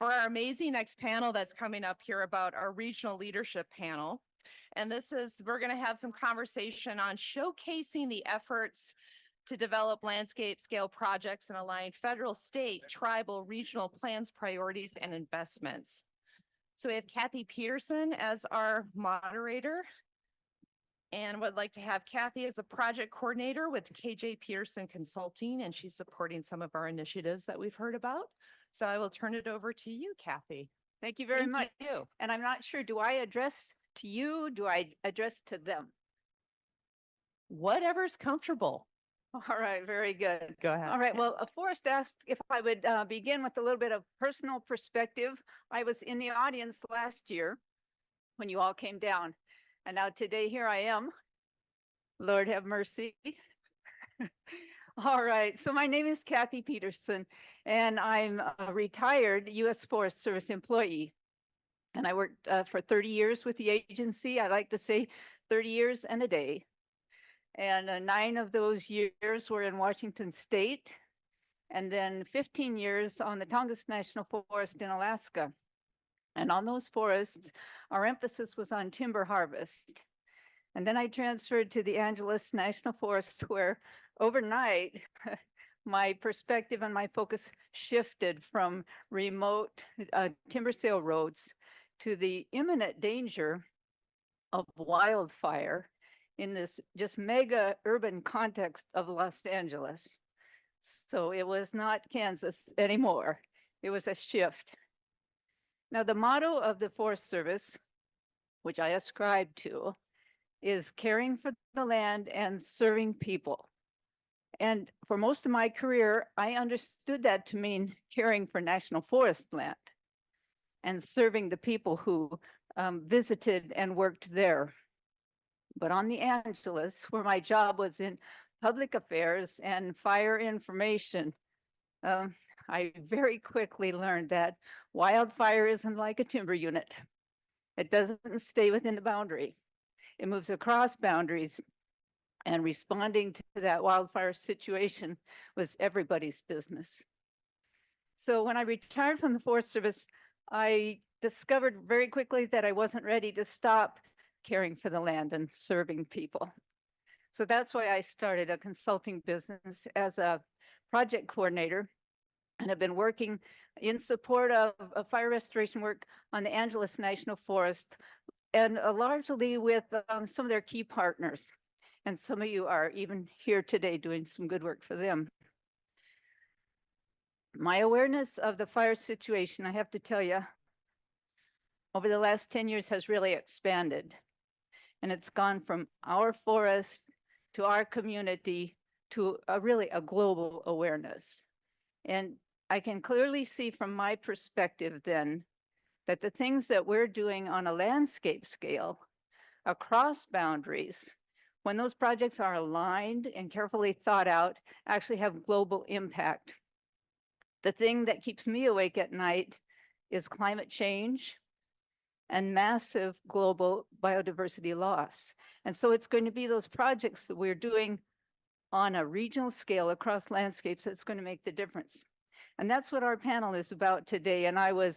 for our amazing next panel that's coming up here about our regional leadership panel. And we're going to have some conversation on showcasing the efforts to develop landscape scale projects and align federal, state, tribal, regional plans, priorities, and investments. So we have Kathy Peterson as our moderator, and would like to have Kathy as a project coordinator with KJ Peterson Consulting, and she's supporting some of our initiatives that we've heard about. So I will turn it over to you, Kathy. Thank you very much. You. And I'm not sure, do I address to you? Do I address to them? Whatever's comfortable. All right, very good. Go ahead. All right, well, Forrest asked if I would begin with a little bit of personal perspective. I was in the audience last year when you all came down. And now today, here I am. Lord have mercy. All right, so my name is Kathy Peterson, and I'm a retired U.S. Forest Service employee. And I worked for 30 years with the agency. I like to say 30 years and a day. And 9 of those years were in Washington State, and then 15 years on the Tongass National Forest in Alaska. And on those forests, our emphasis was on timber harvest. And then I transferred to the Angeles National Forest, where overnight, my perspective and my focus shifted from remote timber sale roads to the imminent danger of wildfire in this just mega urban context of Los Angeles. So it was not Kansas anymore. It was a shift. Now, the motto of the Forest Service, which I ascribe to, is caring for the land and serving people. And for most of my career, I understood that to mean caring for national forest land and serving the people who visited and worked there. But on the Angeles, where my job was in public affairs and fire information, I very quickly learned that wildfire isn't like a timber unit. It doesn't stay within the boundary. It moves across boundaries, and responding to that wildfire situation was everybody's business. So when I retired from the Forest Service, I discovered very quickly that I wasn't ready to stop caring for the land and serving people. So that's why I started a consulting business as a project coordinator, and have been working in support of fire restoration work on the Angeles National Forest, and largely with some of their key partners. And some of you are even here today doing some good work for them. My awareness of the fire situation, I have to tell you, over the last 10 years has really expanded. And it's gone from our forest to our community to really a global awareness. And I can clearly see from my perspective then that the things that we're doing on a landscape scale across boundaries, when those projects are aligned and carefully thought out, actually have global impact. The thing that keeps me awake at night is climate change and massive global biodiversity loss. And so it's going to be those projects that we're doing on a regional scale across landscapes that's going to make the difference. And that's what our panel is about today. And I'm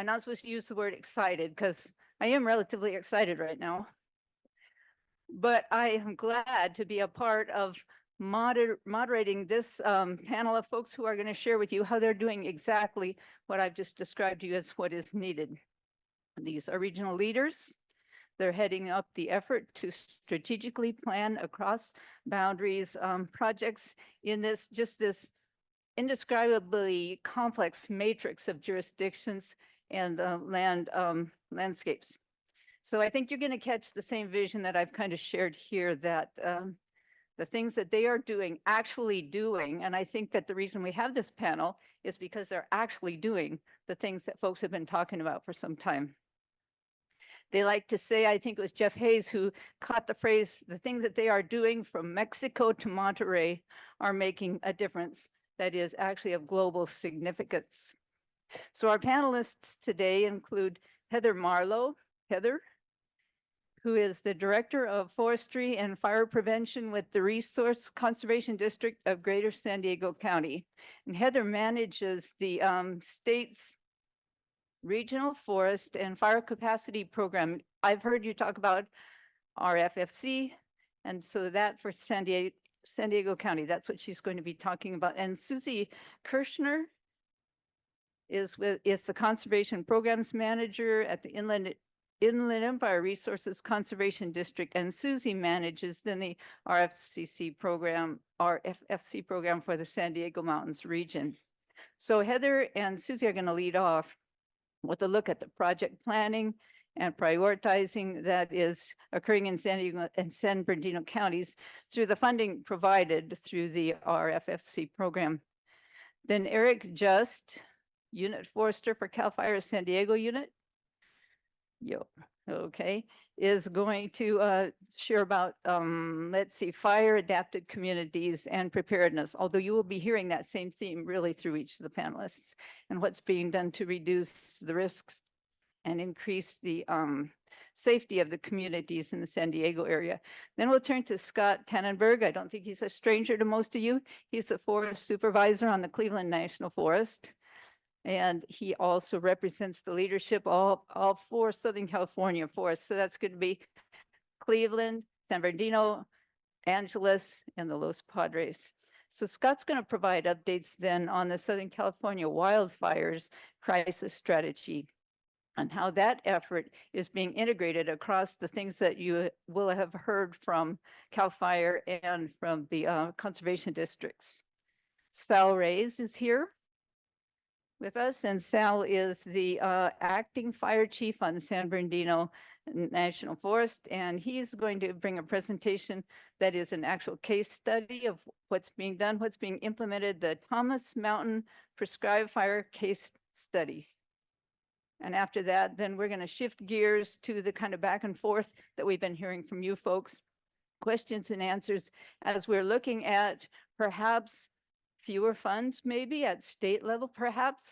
not supposed to use the word excited because I am relatively excited right now. But I am glad to be a part of moderating this panel of folks who are going to share with you how they're doing exactly what I've just described to you as what is needed. These are regional leaders. They're heading up the effort to strategically plan across boundaries projects in this indescribably complex matrix of jurisdictions and landscapes. So I think you're going to catch the same vision that I've kind of shared here, that the things that they are doing, actually doing, and I think that the reason we have this panel is because they're actually doing the things that folks have been talking about for some time. They like to say, I think it was Jeff Hayes who caught the phrase, the things that they are doing from Mexico to Monterey are making a difference that is actually of global significance. So our panelists today include Heather Marlowe. Heather, who is the Director of Forestry and Fire Prevention with the Resource Conservation District of Greater San Diego County. And Heather manages the state's Regional Forest and Fire Capacity Program. I've heard you talk about RFFC, and so that for San Diego County, that's what she's going to be talking about. And Susie Kirschner is the Conservation Programs Manager at the Inland Empire Resources Conservation District, and Susie manages then the RFFC program for the San Diego Mountains region. So Heather and Susie are going to lead off with a look at the project planning and prioritizing that is occurring in San Diego and San Bernardino counties through the funding provided through the RFFC program. Then Eric Just, Unit Forester for CAL FIRE San Diego unit. Okay, is going to share about, let's see, fire adapted communities and preparedness, although you will be hearing that same theme really through each of the panelists and what's being done to reduce the risks and increase the safety of the communities in the San Diego area. Then we'll turn to Scott Tannenberg. I don't think he's a stranger to most of you. He's the forest supervisor on the Cleveland National Forest. And he also represents the leadership all four Southern California forests. So that's going to be Cleveland, San Bernardino, Angeles, and the Los Padres. So Scott's going to provide updates then on the Southern California wildfires crisis strategy and how that effort is being integrated across the things that you will have heard from CAL FIRE and from the conservation districts. Sal Reyes is here with us, and Sal is the acting fire chief on San Bernardino National Forest, and he's going to bring a presentation that is an actual case study of what's being done, what's being implemented, the Thomas Mountain Prescribed Fire Case Study. And after that, then we're going to shift gears to the kind of back and forth that we've been hearing from you folks, questions and answers, as we're looking at perhaps fewer funds, maybe at state level, perhaps,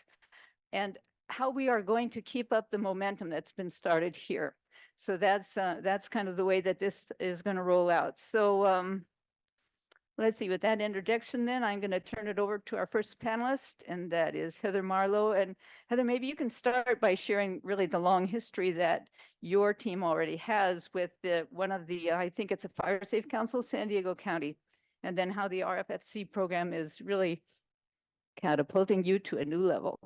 and how we are going to keep up the momentum that's been started here. So that's kind of the way that this is going to roll out. So let's see, with that introduction, then I'm going to turn it over to our first panelist, and that is Heather Marlowe. And Heather, maybe you can start by sharing really the long history that your team already has with one of the, I think it's a Fire Safe Council, San Diego County, and then how the RFFC program is really catapulting you to a new level.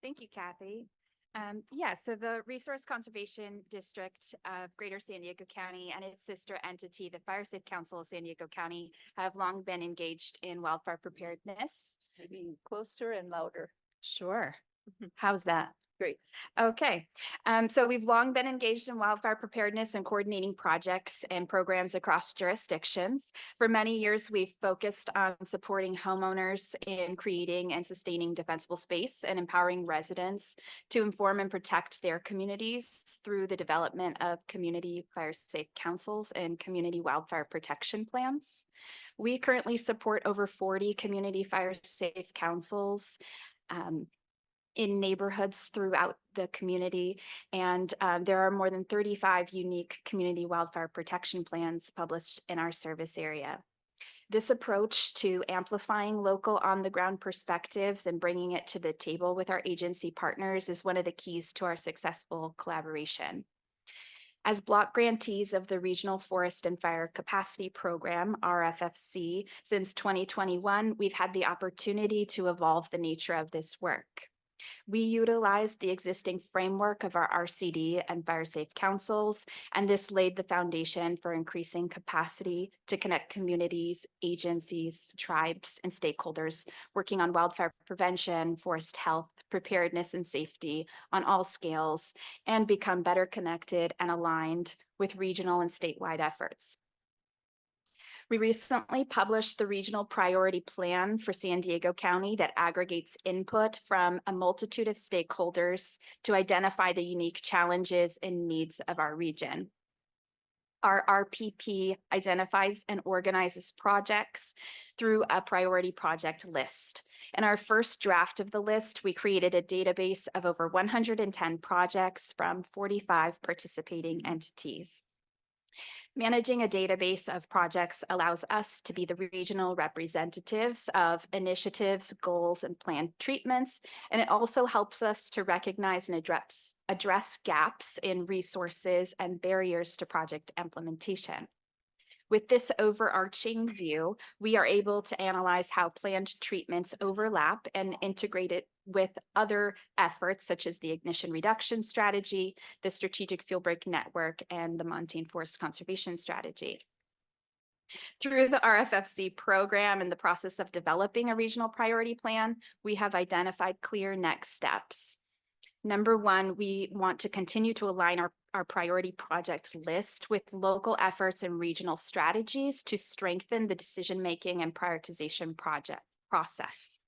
Thank you, Kathy. Yeah, so the Resource Conservation District of Greater San Diego County and its sister entity, the Fire Safe Council of San Diego County, have long been engaged in wildfire preparedness. Maybe closer and louder. Sure. How's that? Great. Okay, so we've long been engaged in wildfire preparedness and coordinating projects and programs across jurisdictions. For many years, we've focused on supporting homeowners in creating and sustaining defensible space and empowering residents to inform and protect their communities through the development of community fire safe councils and community wildfire protection plans. We currently support over 40 community fire safe councils in neighborhoods throughout the community. And there are more than 35 unique community wildfire protection plans published in our service area. This approach to amplifying local on-the-ground perspectives and bringing it to the table with our agency partners is one of the keys to our successful collaboration. As block grantees of the Regional Forest and Fire Capacity Program, RFFC, since 2021, we've had the opportunity to evolve the nature of this work. We utilized the existing framework of our RCD and fire safe councils, and this laid the foundation for increasing capacity to connect communities, agencies, tribes, and stakeholders working on wildfire prevention, forest health, preparedness, and safety on all scales, and become better connected and aligned with regional and statewide efforts. We recently published the Regional Priority Plan for San Diego County that aggregates input from a multitude of stakeholders to identify the unique challenges and needs of our region. Our RPP identifies and organizes projects through a priority project list. In our first draft of the list, we created a database of over 110 projects from 45 participating entities. Managing a database of projects allows us to be the regional representatives of initiatives, goals, and planned treatments. And it also helps us to recognize and address gaps in resources and barriers to project implementation. With this overarching view, we are able to analyze how planned treatments overlap and integrate it with other efforts such as the ignition reduction strategy, the strategic fuel break network, and the montane forest conservation strategy. Through the RFFC program and the process of developing a regional priority plan, we have identified clear next steps. Number one, we want to continue to align our priority project list with local efforts and regional strategies to strengthen the decision-making and prioritization project process.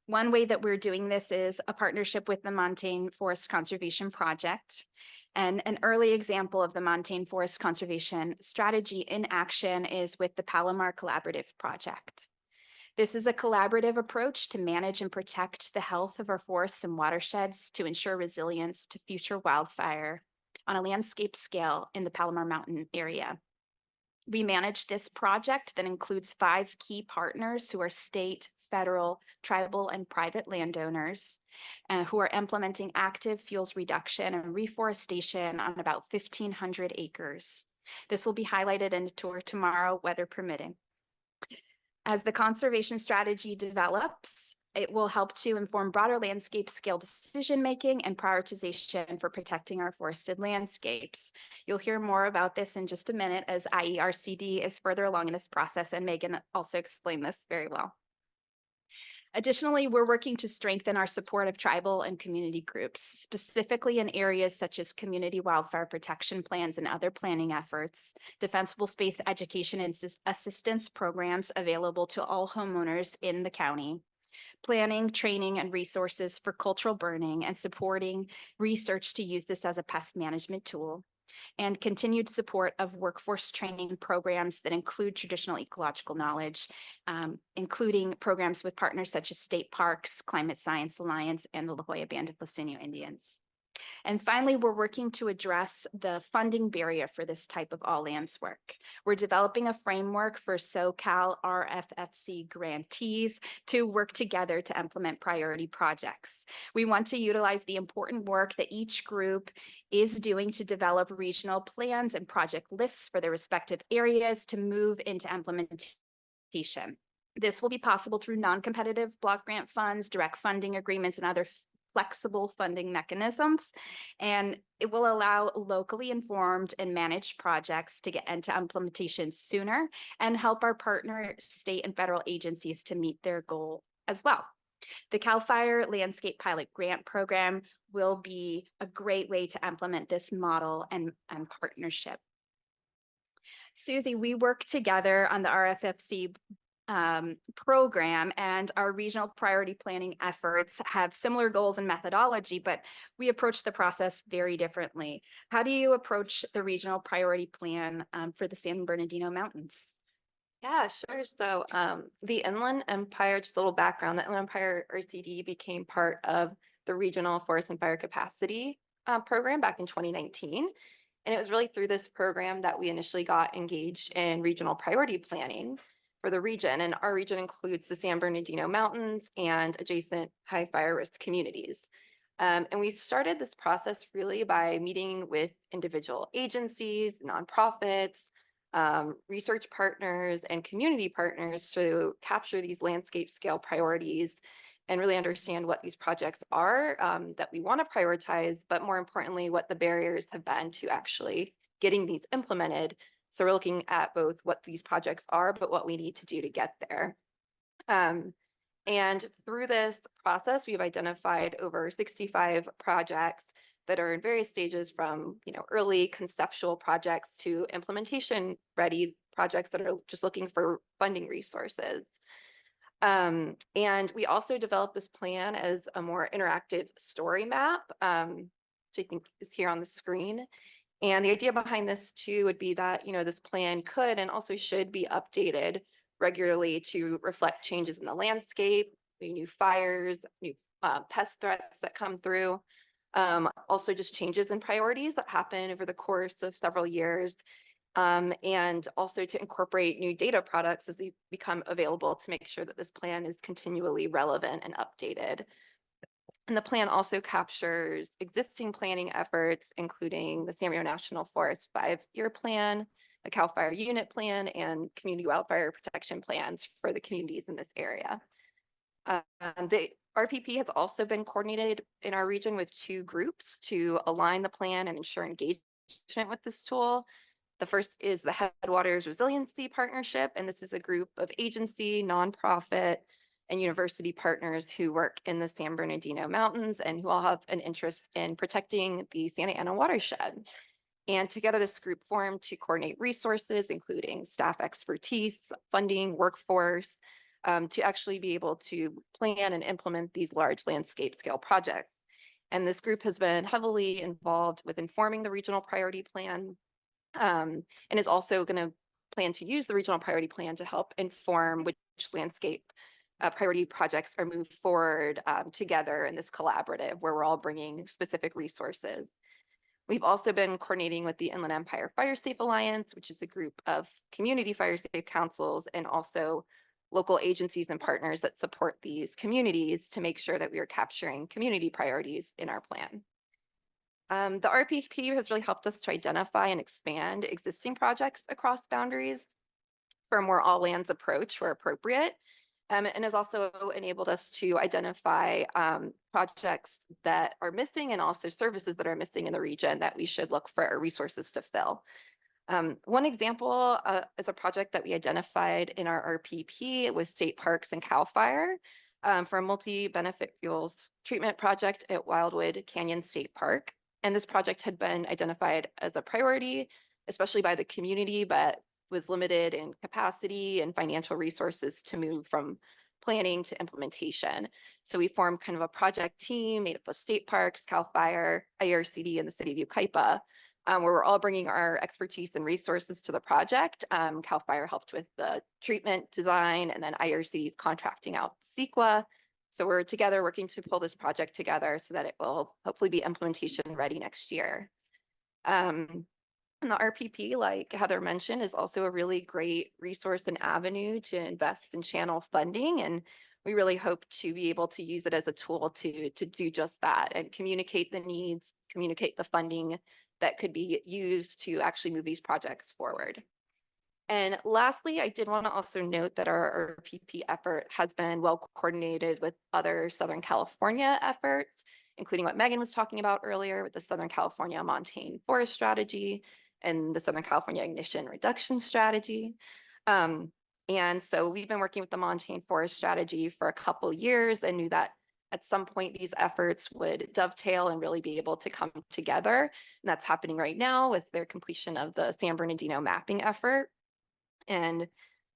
One way that we're doing this is a partnership with the Montane Forest Conservation Project. And an early example of the Montane Forest Conservation strategy in action is with the Palomar Collaborative Project. This is a collaborative approach to manage and protect the health of our forests and watersheds to ensure resilience to future wildfire on a landscape scale in the Palomar Mountain area. We manage this project that includes 5 key partners who are state, federal, tribal, and private landowners who are implementing active fuels reduction and reforestation on about 1,500 acres. This will be highlighted in a tour tomorrow, weather permitting. As the conservation strategy develops, it will help to inform broader landscape scale decision-making and prioritization for protecting our forested landscapes. You'll hear more about this in just a minute as IERCD is further along in this process, and Megan also explained this very well. Additionally, we're working to strengthen our support of tribal and community groups, specifically in areas such as community wildfire protection plans and other planning efforts, defensible space education and assistance programs available to all homeowners in the county, planning, training, and resources for cultural burning, and supporting research to use this as a pest management tool, and continued support of workforce training programs that include traditional ecological knowledge, including programs with partners such as state parks, Climate Science Alliance, and the La Jolla Band of Listeño Indians. And finally, we're working to address the funding barrier for this type of all lands work. We're developing a framework for SoCal RFFC grantees to work together to implement priority projects. We want to utilize the important work that each group is doing to develop regional plans and project lists for their respective areas to move into implementation. This will be possible through non-competitive block grant funds, direct funding agreements, and other flexible funding mechanisms, and it will allow locally informed and managed projects to get into implementation sooner and help our partner state and federal agencies to meet their goal as well. The CAL FIRE Landscape Pilot Grant Program will be a great way to implement this model and partnership. Susie, we work together on the RFFC program, and our regional priority planning efforts have similar goals and methodology, but we approach the process very differently. How do you approach the regional priority plan for the San Bernardino Mountains? Yeah, sure. So the Inland Empire, just a little background, the Inland Empire RCD became part of the Regional Forest and Fire Capacity program back in 2019. And it was really through this program that we initially got engaged in regional priority planning for the region. And our region includes the San Bernardino Mountains and adjacent high fire risk communities. And we started this process really by meeting with individual agencies, nonprofits, research partners, and community partners to capture these landscape scale priorities and really understand what these projects are that we want to prioritize, but more importantly, what the barriers have been to actually getting these implemented. So we're looking at both what these projects are, but what we need to do to get there. And through this process, we've identified over 65 projects that are in various stages from early conceptual projects to implementation ready projects that are just looking for funding resources. And we also developed this plan as a more interactive story map, which I think is here on the screen. And the idea behind this too would be that, this plan could and also should be updated regularly to reflect changes in the landscape, new fires, new pest threats that come through. Also just changes in priorities that happen over the course of several years. and also to incorporate new data products as they become available to make sure that this plan is continually relevant and updated. And the plan also captures existing planning efforts, including the San Bernardino National Forest 5-year plan, the CAL FIRE unit plan, and community wildfire protection plans for the communities in this area. The RPP has also been coordinated in our region with 2 groups to align the plan and ensure engagement with this tool. The first is the Headwaters Resiliency Partnership, and this is a group of agency, nonprofit, and university partners who work in the San Bernardino Mountains and who all have an interest in protecting the Santa Ana watershed. And together, this group formed to coordinate resources, including staff expertise, funding, workforce, to actually be able to plan and implement these large landscape scale projects. And this group has been heavily involved with informing the regional priority plan, and is also going to plan to use the regional priority plan to help inform which landscape priority projects are moved forward together in this collaborative where we're all bringing specific resources. We've also been coordinating with the Inland Empire Fire Safe Alliance, which is a group of community fire safe councils and also local agencies and partners that support these communities to make sure that we are capturing community priorities in our plan. The RPP has really helped us to identify and expand existing projects across boundaries for a more all lands approach where appropriate, and has also enabled us to identify projects that are missing and also services that are missing in the region that we should look for resources to fill. One example is a project that we identified in our RPP with State Parks and CAL FIRE for a multi-benefit fuels treatment project at Wildwood Canyon State Park. And this project had been identified as a priority, especially by the community, but was limited in capacity and financial resources to move from planning to implementation. So we formed kind of a project team made up of state parks, CAL FIRE, IRCD, and the city of Yucaipa, where we're all bringing our expertise and resources to the project. CAL FIRE helped with the treatment design, and then IRCD's contracting out CEQA. So we're together working to pull this project together so that it will hopefully be implementation ready next year. And the RPP, like Heather mentioned, is also a really great resource and avenue to invest and channel funding. And we really hope to be able to use it as a tool to do just that and communicate the needs, communicate the funding that could be used to actually move these projects forward. And lastly, I did want to also note that our RPP effort has been well coordinated with other Southern California efforts, including what Megan was talking about earlier with the Southern California Montane Forest Strategy and the Southern California Ignition Reduction Strategy. And so we've been working with the Montane Forest Strategy for a couple years and knew that at some point these efforts would dovetail and really be able to come together. And that's happening right now with their completion of the San Bernardino mapping effort. And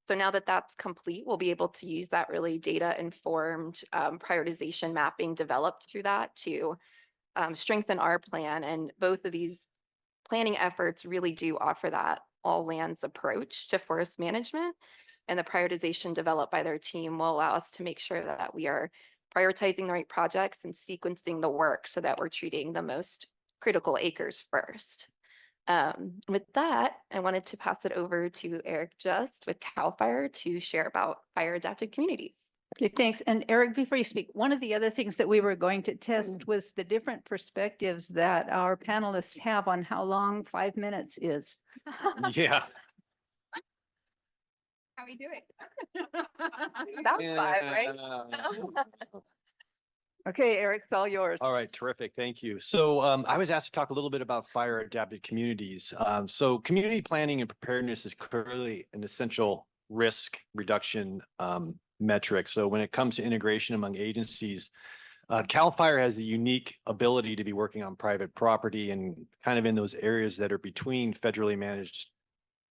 so now that that's complete, we'll be able to use that really data-informed prioritization mapping developed through that to strengthen our plan. And both of these planning efforts really do offer that all lands approach to forest management. And the prioritization developed by their team will allow us to make sure that we are prioritizing the right projects and sequencing the work so that we're treating the most critical acres first. With that, I wanted to pass it over to Eric Just with CAL FIRE to share about fire adapted communities. Okay, thanks. And Eric, before you speak, one of the other things that we were going to test was the different perspectives that our panelists have on how long 5 minutes is. Yeah. How we doing? About 5, right? Okay, Eric, it's all yours. All right, terrific. Thank you. So I was asked to talk a little bit about fire adapted communities. So community planning and preparedness is clearly an essential risk reduction metric. So when it comes to integration among agencies, CAL FIRE has a unique ability to be working on private property and kind of in those areas that are between federally managed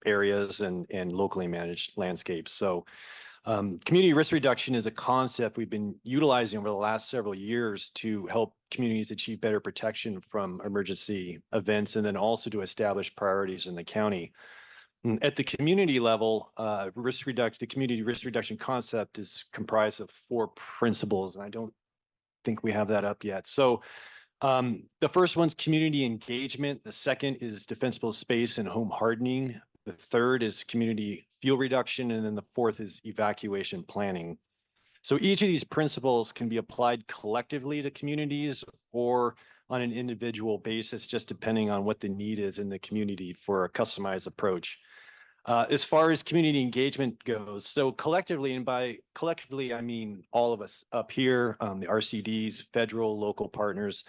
areas and locally managed landscapes. So community risk reduction is a concept we've been utilizing over the last several years to help communities achieve better protection from emergency events and then also to establish priorities in the county. At the community level, the community risk reduction concept is comprised of 4 principles, and I don't think we have that up yet. So the first one's community engagement. The second is defensible space and home hardening. The third is community fuel reduction, and then the fourth is evacuation planning. So each of these principles can be applied collectively to communities or on an individual basis, just depending on what the need is in the community for a customized approach. As far as community engagement goes, so collectively, and by collectively, I mean all of us up here, the RCDs, federal, local partners,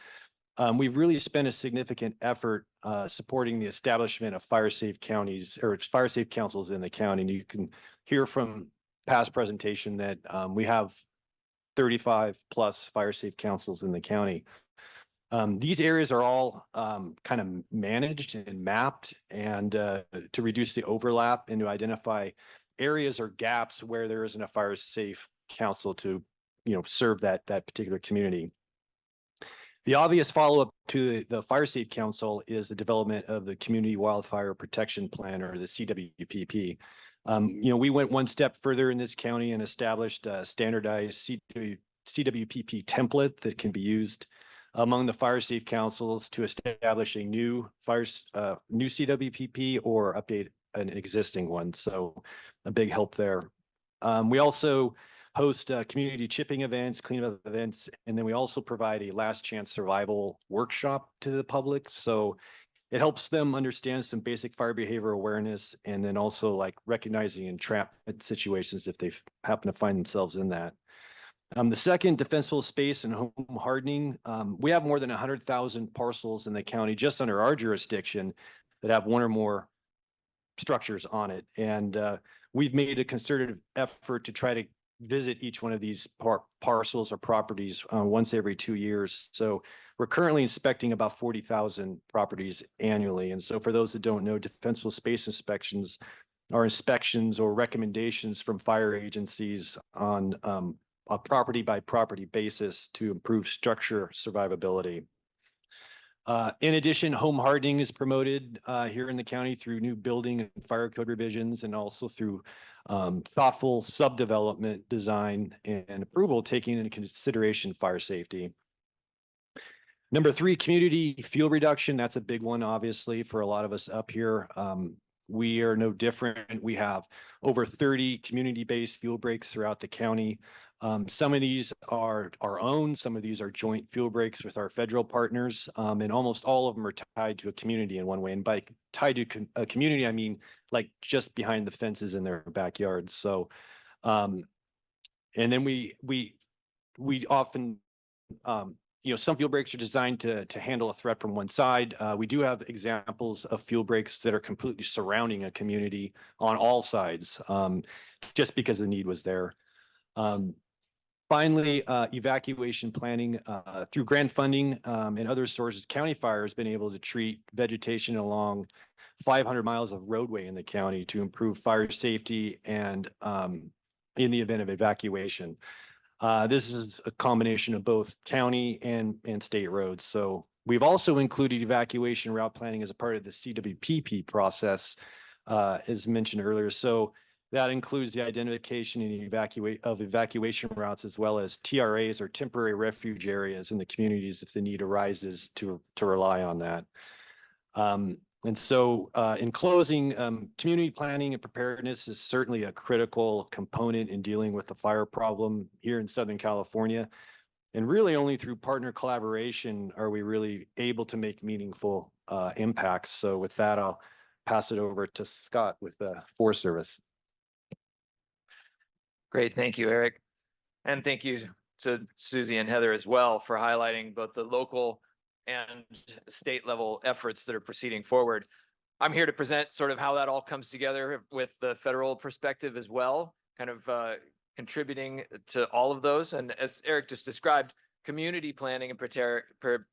we've really spent a significant effort supporting the establishment of fire safe counties or fire safe councils in the county. And you can hear from past presentation that we have 35 plus fire safe councils in the county. These areas are all kind of managed and mapped and to reduce the overlap and to identify areas or gaps where there isn't a fire safe council to, serve that particular community. The obvious follow-up to the Fire Safe Council is the development of the Community Wildfire Protection Plan, or the CWPP. We went one step further in this county and established a standardized CWPP template that can be used among the fire safe councils to establish a new CWPP or update an existing one. So a big help there. We also host community chipping events, cleanup events, and then we also provide a last chance survival workshop to the public. So it helps them understand some basic fire behavior awareness, and then also like recognizing entrapment situations if they happen to find themselves in that. The second, defensible space and home hardening. We have more than 100,000 parcels in the county just under our jurisdiction that have one or more structures on it. And we've made a concerted effort to try to visit each one of these parcels or properties once every 2 years. So we're currently inspecting about 40,000 properties annually. And so for those that don't know, defensible space inspections are inspections or recommendations from fire agencies on a property by property basis to improve structure survivability. In addition, home hardening is promoted here in the county through new building and fire code revisions, and also through thoughtful subdevelopment design and approval, taking into consideration fire safety. Number 3, community fuel reduction. That's a big one, obviously, for a lot of us up here. We are no different. We have over 30 community-based fuel breaks throughout the county. Some of these are our own, some of these are joint fuel breaks with our federal partners, and almost all of them are tied to a community in one way. And by tied to a community, I mean like just behind the fences in their backyards. So, and then we often, some fuel breaks are designed to handle a threat from one side. We do have examples of fuel breaks that are completely surrounding a community on all sides, just because the need was there. Finally, evacuation planning through grant funding and other sources. County Fire has been able to treat vegetation along 500 miles of roadway in the county to improve fire safety and in the event of evacuation. This is a combination of both county and state roads. So we've also included evacuation route planning as a part of the CWPP process, as mentioned earlier. So that includes the identification and evacuation routes, as well as TRAs, or temporary refuge areas, in the communities if the need arises to rely on that. And so in closing, community planning and preparedness is certainly a critical component in dealing with the fire problem here in Southern California. And really only through partner collaboration are we really able to make meaningful impacts. So with that, I'll pass it over to Scott with the Forest Service. Great, thank you, Eric. And thank you to Susie and Heather as well for highlighting both the local and state level efforts that are proceeding forward. I'm here to present sort of how that all comes together with the federal perspective as well, kind of contributing to all of those. And as Eric just described, community planning and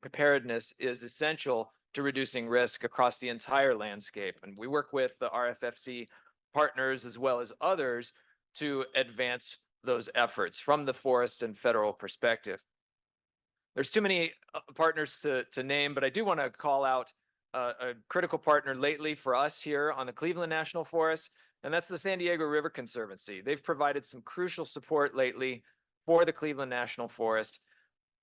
preparedness is essential to reducing risk across the entire landscape. And we work with the RFFC partners as well as others to advance those efforts from the forest and federal perspective. There's too many partners to name, but I do want to call out a critical partner lately for us here on the Cleveland National Forest, and that's the San Diego River Conservancy. They've provided some crucial support lately for the Cleveland National Forest.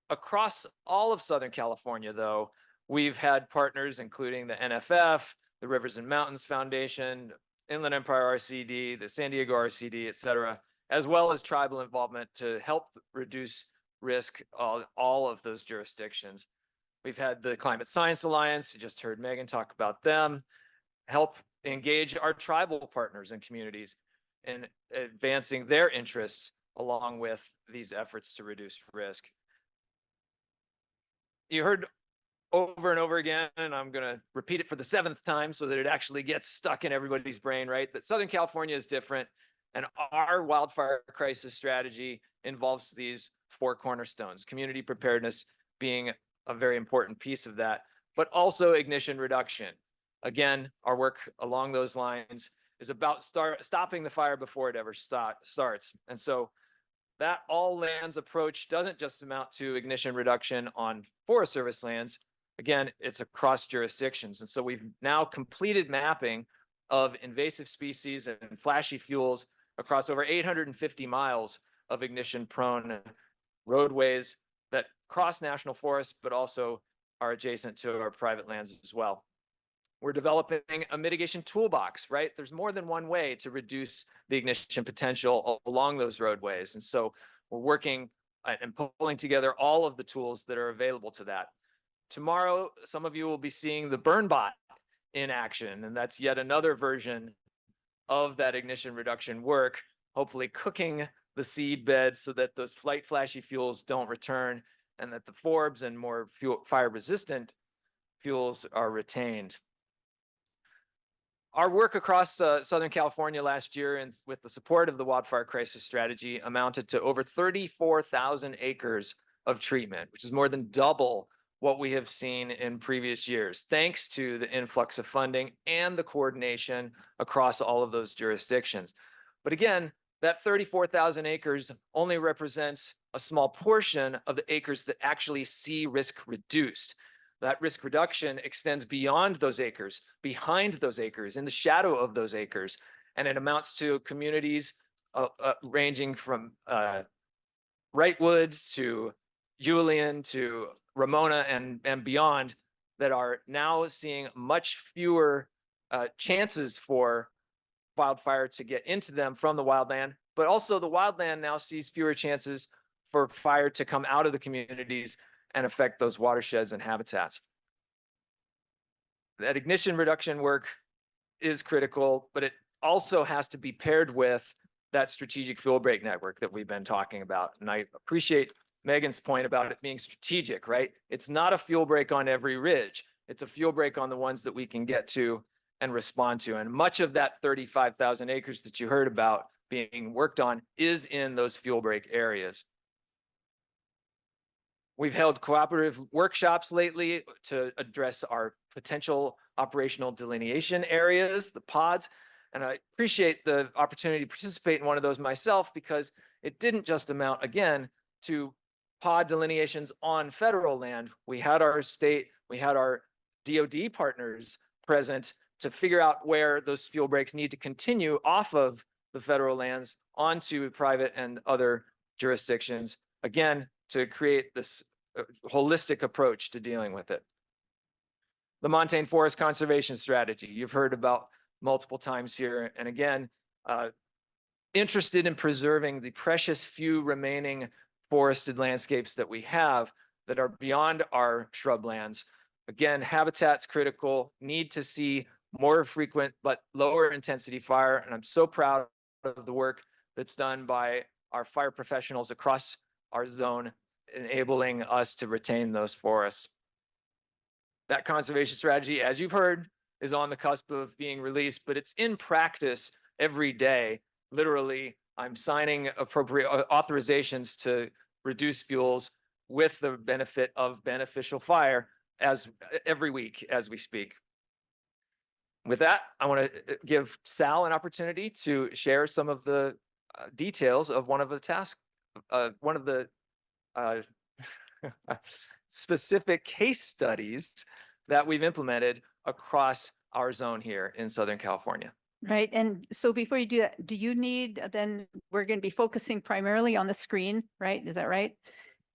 Across all of Southern California, though, we've had partners including the NFF, the Rivers and Mountains Foundation, Inland Empire RCD, the San Diego RCD, et cetera, as well as tribal involvement to help reduce risk all of those jurisdictions. We've had the Climate Science Alliance, you just heard Megan talk about them, help engage our tribal partners and communities in advancing their interests along with these efforts to reduce risk. You heard over and over again, and I'm going to repeat it for the 7th time so that it actually gets stuck in everybody's brain, right? That Southern California is different, and our wildfire crisis strategy involves these 4 cornerstones, community preparedness being a very important piece of that, but also ignition reduction. Again, our work along those lines is about stopping the fire before it ever starts. And so that all lands approach doesn't just amount to ignition reduction on Forest Service lands. Again, it's across jurisdictions. And so we've now completed mapping of invasive species and flashy fuels across over 850 miles of ignition prone roadways that cross national forests, but also are adjacent to our private lands as well. We're developing a mitigation toolbox, right? There's more than one way to reduce the ignition potential along those roadways. And so we're working and pulling together all of the tools that are available to that. Tomorrow, some of you will be seeing the BurnBot in action, and that's yet another version of that ignition reduction work, hopefully cooking the seed bed so that those flashy fuels don't return and that the forbs and more fire resistant fuels are retained. Our work across Southern California last year and with the support of the wildfire crisis strategy amounted to over 34,000 acres of treatment, which is more than double what we have seen in previous years, thanks to the influx of funding and the coordination across all of those jurisdictions. But again, that 34,000 acres only represents a small portion of the acres that actually see risk reduced. That risk reduction extends beyond those acres, behind those acres, in the shadow of those acres, and it amounts to communities ranging from Wrightwood to Julian to Ramona and beyond that are now seeing much fewer chances for wildfire to get into them from the wildland, but also the wildland now sees fewer chances for fire to come out of the communities and affect those watersheds and habitats. That ignition reduction work is critical, but it also has to be paired with that strategic fuel break network that we've been talking about. And I appreciate Megan's point about it being strategic, right? It's not a fuel break on every ridge. It's a fuel break on the ones that we can get to and respond to. And much of that 35,000 acres that you heard about being worked on is in those fuel break areas. We've held cooperative workshops lately to address our potential operational delineation areas, the pods. And I appreciate the opportunity to participate in one of those myself because it didn't just amount, again, to pod delineations on federal land. We had our state, we had our DoD partners present to figure out where those fuel breaks need to continue off of the federal lands onto private and other jurisdictions, again, to create this holistic approach to dealing with it. The Montane Forest Conservation Strategy, you've heard about multiple times here. And again, interested in preserving the precious few remaining forested landscapes that we have that are beyond our shrublands. Again, habitat's critical, need to see more frequent but lower intensity fire. And I'm so proud of the work that's done by our fire professionals across our zone, enabling us to retain those forests. That conservation strategy, as you've heard, is on the cusp of being released, but it's in practice every day. Literally, I'm signing appropriate authorizations to reduce fuels with the benefit of beneficial fire as every week as we speak. With that, I want to give Sal an opportunity to share some of the details of one of the tasks, one of the specific case studies that we've implemented across our zone here in Southern California. Right. And so before you do that, do you need, then we're going to be focusing primarily on the screen, right? Is that right?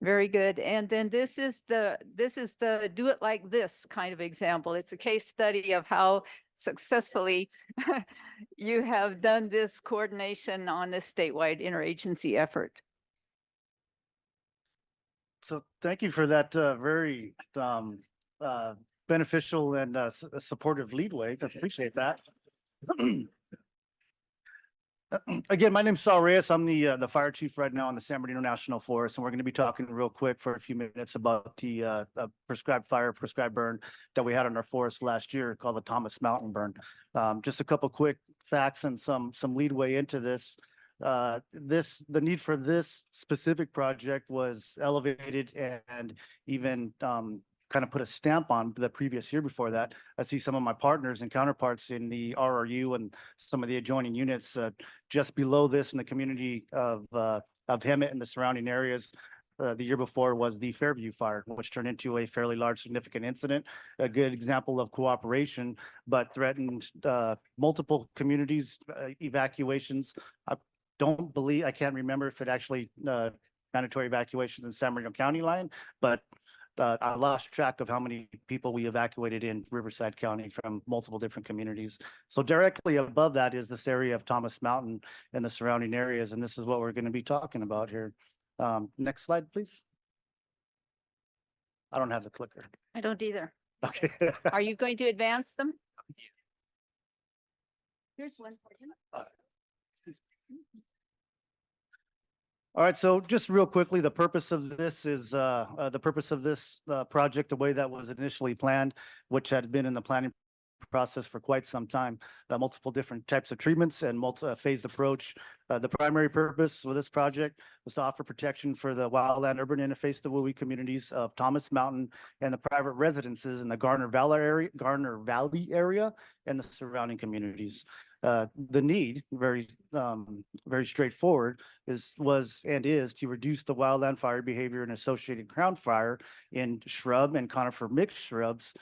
Very good. And then this is the do it like this kind of example. It's a case study of how successfully you have done this coordination on this statewide interagency effort. So thank you for that very beneficial and supportive leadway. I appreciate that. Again, my name's Saul Reyes. I'm the fire chief right now on the San Bernardino National Forest, and we're going to be talking real quick for a few minutes about the prescribed fire, prescribed burn that we had on our forest last year called the Thomas Mountain Burn. Just a couple quick facts and some leadway into this. The need for this specific project was elevated and even kind of put a stamp on the previous year before that. I see some of my partners and counterparts in the RRU and some of the adjoining units just below this in the community of Hemet and the surrounding areas. The year before was the Fairview fire, which turned into a fairly large significant incident, a good example of cooperation, but threatened multiple communities, evacuations. I can't remember if it actually mandatory evacuations in San Bernardino County line, but I lost track of how many people we evacuated in Riverside County from multiple different communities. So directly above that is this area of Thomas Mountain and the surrounding areas, and this is what we're going to be talking about here. Next slide, please. I don't have the clicker. I don't either. Okay. Are you going to advance them? Here's one for you. All right, so just real quickly, the purpose of this is project, the way that was initially planned, which had been in the planning process for quite some time, multiple different types of treatments and multi-phased approach. The primary purpose for this project was to offer protection for the wildland urban interface, the WUI communities of Thomas Mountain and the private residences in the Garner Valley area and the surrounding communities. The need, very straightforward, was to reduce the wildland fire behavior and associated ground fire in shrub and conifer mixed shrubs,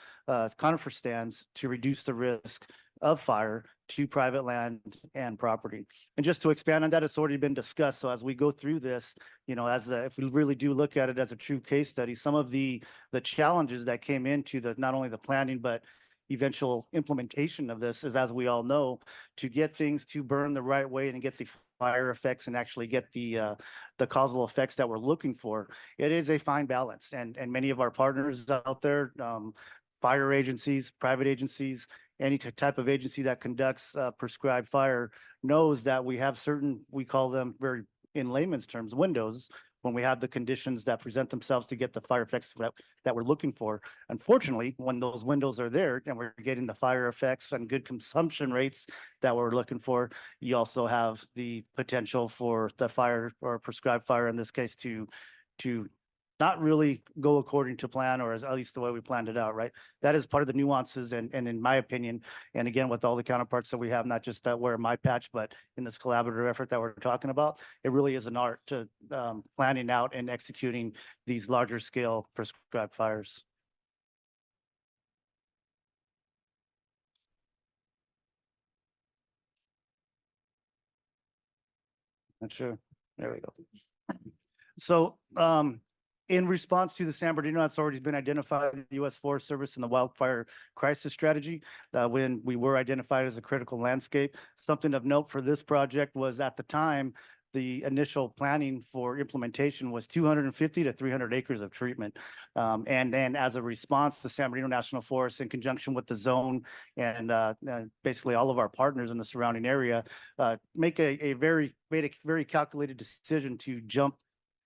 conifer stands, to reduce the risk of fire to private land and property. And just to expand on that, it's already been discussed. So as we go through this, if we really do look at it as a true case study, some of the challenges that came into not only the planning, but eventual implementation of this is, as we all know, to get things to burn the right way and get the fire effects and actually get the causal effects that we're looking for. It is a fine balance, and many of our partners out there, fire agencies, private agencies, any type of agency that conducts prescribed fire knows that we have certain, we call them very in layman's terms, windows, when we have the conditions that present themselves to get the fire effects that we're looking for. Unfortunately, when those windows are there and we're getting the fire effects and good consumption rates that we're looking for, you also have the potential for the fire or prescribed fire in this case to not really go according to plan, or at least the way we planned it out, right? That is part of the nuances, and in my opinion, and again, with all the counterparts that we have, not just that wear my patch, but in this collaborative effort that we're talking about, it really is an art to planning out and executing these larger scale prescribed fires. Not sure. There we go. So, in response to the San Bernardino, that's already been identified in the U.S. Forest Service and the wildfire crisis strategy when we were identified as a critical landscape. Something of note for this project was, at the time, the initial planning for implementation was 250 to 300 acres of treatment. And then as a response, the San Bernardino National Forest, in conjunction with the zone and basically all of our partners in the surrounding area, made a very calculated decision to jump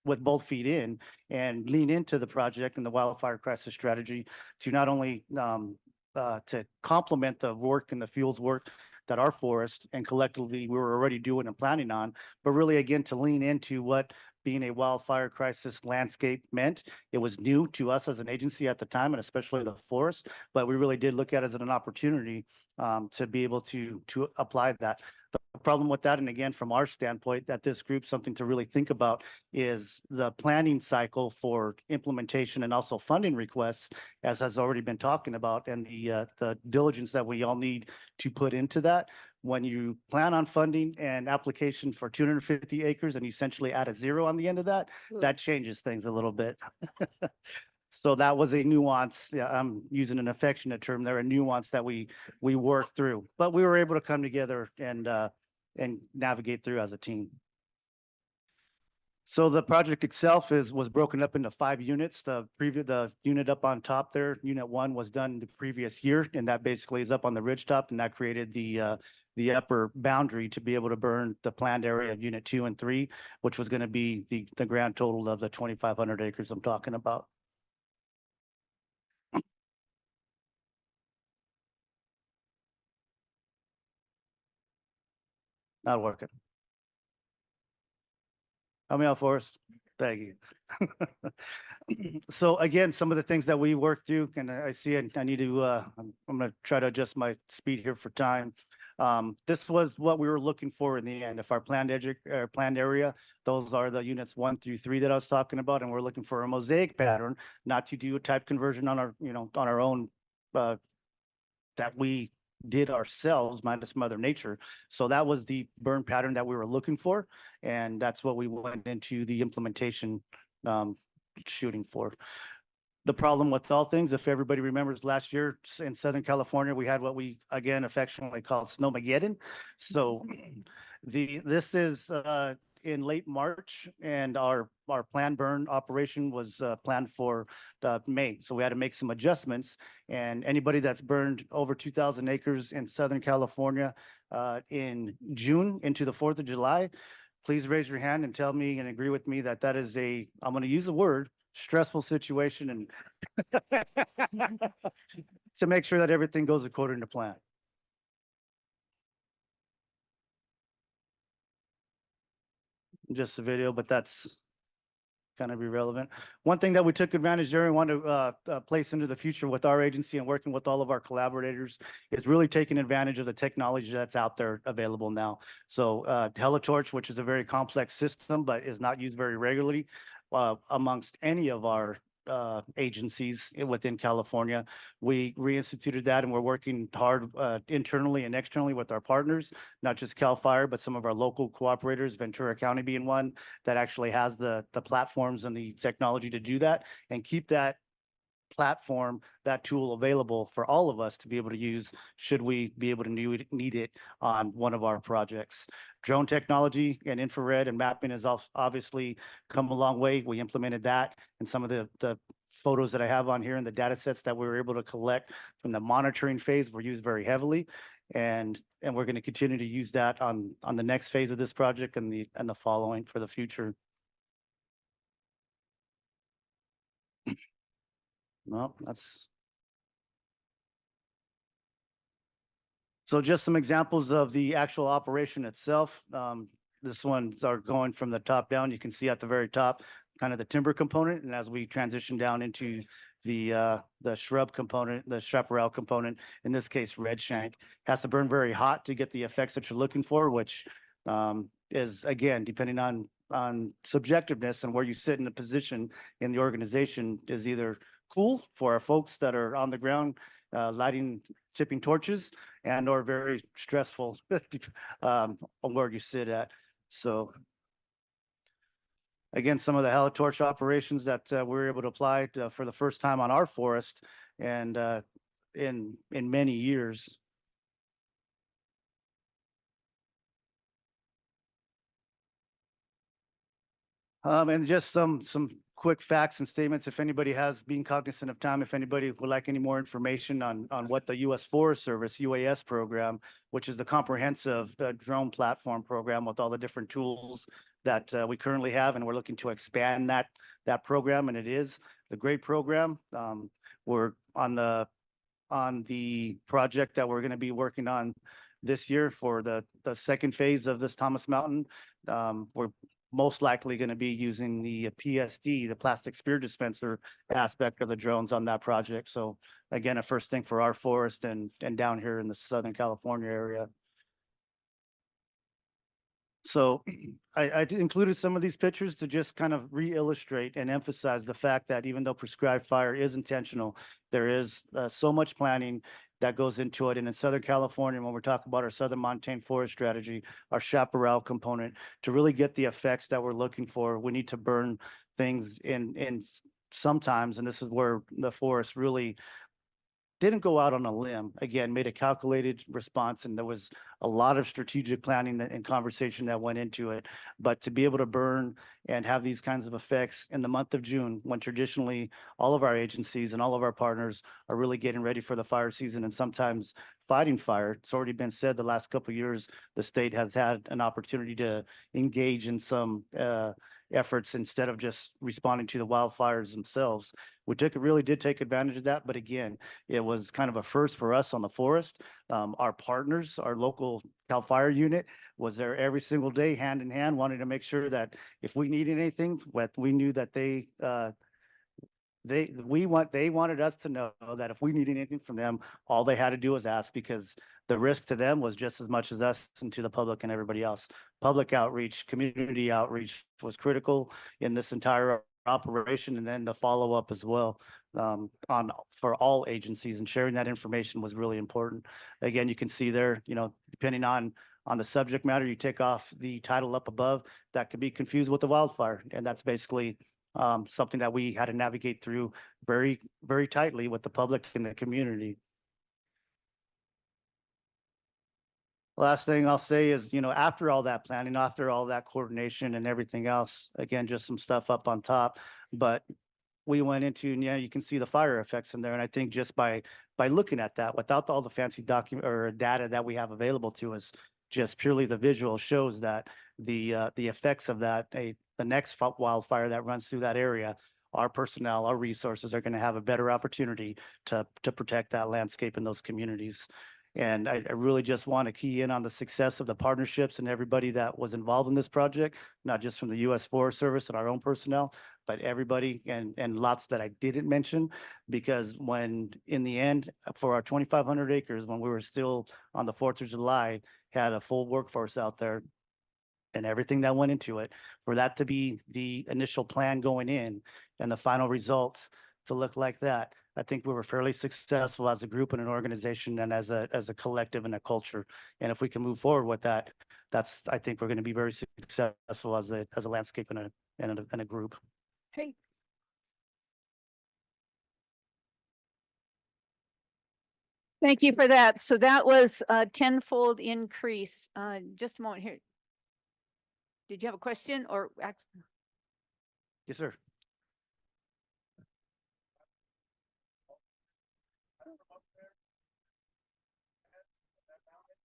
with both feet in and lean into the project and the wildfire crisis strategy to not only to complement the work and the fuels work that our forest and collectively we were already doing and planning on, but really again to lean into what being a wildfire crisis landscape meant. It was new to us as an agency at the time, and especially the forest, but we really did look at it as an opportunity to be able to apply that. The problem with that, and again, from our standpoint at this group, something to really think about is the planning cycle for implementation and also funding requests, as has already been talking about, and the diligence that we all need to put into that. When you plan on funding an application for 250 acres and you essentially add a zero on the end of that, that changes things a little bit. So that was a nuance. Yeah, I'm using an affectionate term there, a nuance that we worked through, but we were able to come together and navigate through as a team. So the project itself was broken up into 5 units. The unit up on top there, unit 1 was done the previous year, and that basically is up on the ridge top, and that created the upper boundary to be able to burn the planned area of unit 2 and 3, which was going to be the grand total of the 2,500 acres I'm talking about. Not working. Help me out, Forrest. Thank you. So again, some of the things that we worked through, and I see I need to, I'm gonna try to adjust my speed here for time. This was what we were looking for in the end. If our planned area, those are the units 1 through 3 that I was talking about, and we're looking for a mosaic pattern, not to do a type conversion on our, on our own, that we did ourselves minus Mother Nature. So that was the burn pattern that we were looking for. And that's what we went into the implementation shooting for. The problem with all things, if everybody remembers last year in Southern California, we had what we again affectionately call Snowmageddon. So this is in late March, and our planned burn operation was planned for May. So we had to make some adjustments. And anybody that's burned over 2,000 acres in Southern California in June into the 4th of July, please raise your hand and tell me and agree with me that that is I'm going to use a word, stressful situation, and to make sure that everything goes according to plan. Just a video, but that's kind of irrelevant. One thing that we took advantage there and want to place into the future with our agency and working with all of our collaborators is really taking advantage of the technology that's out there available now. So HeliTorch, which is a very complex system, but is not used very regularly amongst any of our agencies within California. We reinstituted that, and we're working hard internally and externally with our partners, not just CAL FIRE, but some of our local cooperators, Ventura County being one that actually has the platforms and the technology to do that, and keep that platform, that tool available for all of us to be able to use should we be able to need it on one of our projects. Drone technology and infrared and mapping has obviously come a long way. We implemented that, and some of the photos that I have on here and the data sets that we were able to collect from the monitoring phase were used very heavily. And we're going to continue to use that on the next phase of this project and the following for the future. Well, that's. So just some examples of the actual operation itself. This one's are going from the top down. You can see at the very top, kind of the timber component. And as we transition down into the shrub component, the chaparral component, in this case, red shank, has to burn very hot to get the effects that you're looking for, which is, again, depending on subjectiveness and where you sit in the position in the organization, is either cool for our folks that are on the ground tipping torches, and or very stressful on where you sit at. So again, some of the HeliTorch operations that we were able to apply for the first time on our forest, and in many years. And just some quick facts and statements. If anybody has been cognizant of time, if anybody would like any more information on what the U.S. Forest Service UAS program, which is the comprehensive drone platform program with all the different tools that we currently have, and we're looking to expand that program, and it is a great program. We're on the project that we're going to be working on this year for the second phase of this Thomas Mountain. We're most likely going to be using the PSD, the plastic spear dispenser aspect of the drones on that project. So again, a first thing for our forest and down here in the Southern California area. So I included some of these pictures to just kind of re-illustrate and emphasize the fact that even though prescribed fire is intentional, there is so much planning that goes into it. And in Southern California, when we're talking about our Southern Montane Forest Strategy, our chaparral component, to really get the effects that we're looking for, we need to burn things in sometimes, and this is where the forest really didn't go out on a limb. Again, made a calculated response, and there was a lot of strategic planning and conversation that went into it. But to be able to burn and have these kinds of effects in the month of June, when traditionally all of our agencies and all of our partners are really getting ready for the fire season and sometimes fighting fire. It's already been said the last couple of years, the state has had an opportunity to engage in some efforts instead of just responding to the wildfires themselves. Really did take advantage of that, but again, it was kind of a first for us on the forest. Our partners, our local CAL FIRE unit was there every single day, hand in hand, wanting to make sure that if we needed anything, we knew that they wanted us to know that if we needed anything from them, all they had to do was ask, because the risk to them was just as much as us and to the public and everybody else. Public outreach, community outreach was critical in this entire operation, and then the follow-up as well for all agencies, and sharing that information was really important. Again, you can see there, depending on the subject matter, you take off the title up above, that could be confused with the wildfire, and that's basically something that we had to navigate through very, very tightly with the public and the community. Last thing I'll say is, after all that planning, after all that coordination and everything else, again, just some stuff up on top, but we went into, and you can see the fire effects in there. And I think just by looking at that, without all the fancy document or data that we have available to us, just purely the visual shows that the effects of that, the next wildfire that runs through that area, our personnel, our resources are going to have a better opportunity to protect that landscape in those communities. And I really just want to key in on the success of the partnerships and everybody that was involved in this project, not just from the U.S. Forest Service and our own personnel, but everybody and lots that I didn't mention, because when in the end, for our 2,500 acres, when we were still on the 4th of July, had a full workforce out there and everything that went into it, for that to be the initial plan going in and the final results to look like that, I think we were fairly successful as a group and an organization and as a collective and a culture. And if we can move forward with that, I think we're going to be very successful as a landscape and a group. Hey. Thank you for that. So that was a tenfold increase. Just a moment here. Did you have a question or? Yes, sir.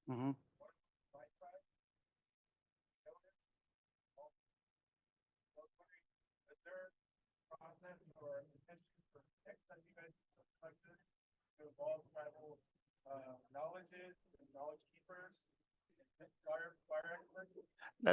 Mm-hmm.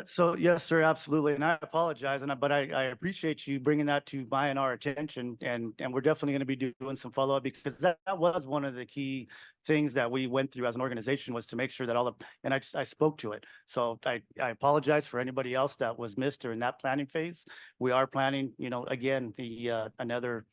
So yes, sir, absolutely. And I apologize, but I appreciate you bringing that to my and our attention. And we're definitely going to be doing some follow-up, because that was one of the key things that we went through as an organization, was to make sure that and I spoke to it. So I apologize for anybody else that was missed during that planning phase. We are planning, again, another